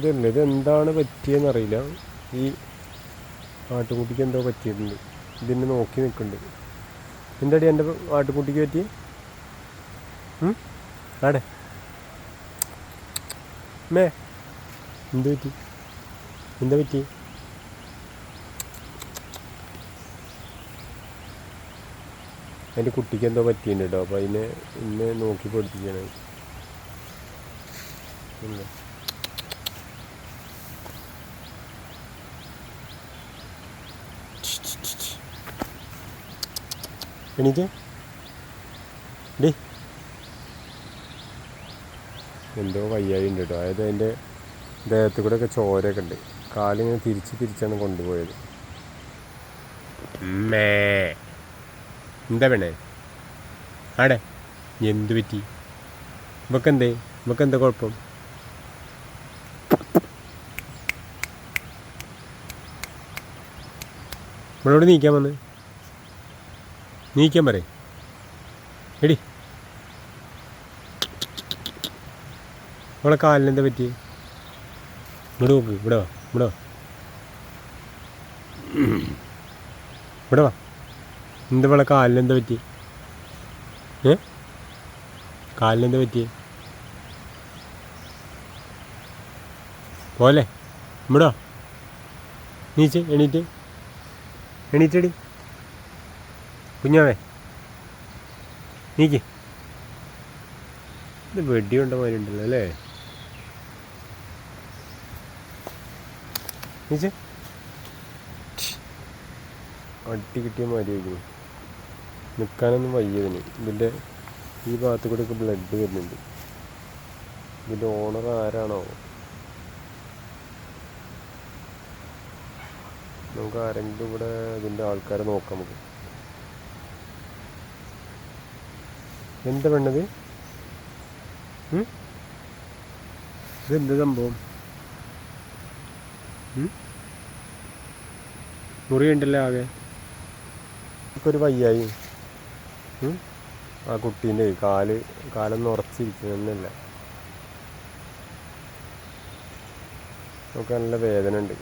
ഇതല്ലേ ഇതെന്താണ് പറ്റിയെന്നറിയില്ല. ഈ ആട്ടുകുട്ടിക്ക് എന്തോ പറ്റിയിട്ടുണ്ട്. ഇതിനെ നോക്കി നിൽക്കുന്നുണ്ട്. എന്താടി എൻ്റെ ആട്ടുകുട്ടിക്ക് പറ്റി? ആടെ മേ എന്ത് പറ്റി? എന്താ പറ്റി? എൻ്റെ കുട്ടിക്ക് എന്തോ പറ്റിയിട്ടുണ്ട് കേട്ടോ. അപ്പോൾ അതിനെ ഇന്നെ നോക്കി പഠിപ്പിക്കണം. എണീറ്റ് ഡേ എന്തോ വയ്യായി ഉണ്ട് കേട്ടോ. അതായത് അതിൻ്റെ ദേഹത്ത് കൂടെ ഒക്കെ ചോരയൊക്കെ ഉണ്ട്. കാലിങ്ങനെ തിരിച്ചാണ് കൊണ്ടുപോയത്. എന്താ വേണേ ആടെ? എന്ത് പറ്റി? ഇവക്കെന്താ കുഴപ്പം? നമ്മളോട് നീക്കാൻ വന്ന് നീക്കാൻ പറയേ എടി. അവളെ കാലിനെന്താ പറ്റി? ഇവിടെ നോക്ക്. ഇവിടെ വാ. എന്താ അവളെ കാലിനെന്താ പറ്റി? കാലിനെന്താ പറ്റി? പോലെ ഇവിടെ എണീറ്റടി കുഞ്ഞാവേ നീക്ക്. ഇത് വെടിയുണ്ട മാതിരി ഉണ്ടല്ലോ അല്ലേ? നീച്ച് അടി കിട്ടിയ മാതിരി വയ്ക്കുന്നു. നിൽക്കാനൊന്നും വയ്യതിന്. ഇതിൻ്റെ ഈ ഭാഗത്ത് കൂടെ ഒക്കെ ബ്ലഡ് വരുന്നുണ്ട്. ഇതിൻ്റെ ഓണർ ആരാണോ? നമുക്ക് ആരെങ്കിലും ഇവിടെ ഇതിൻ്റെ ആൾക്കാരെ നോക്കാം. നമുക്ക് എന്താ വേണ്ടത്? ഇതെന്ത് സംഭവം? മുറിയുണ്ടല്ലോ ആകെ. ഒരു വയ്യായി. ആ കുട്ടീൻ്റെ കാലൊന്നും ഉറച്ചിരിക്കുന്നല്ല. നമുക്ക് നല്ല വേദന ഉണ്ട്.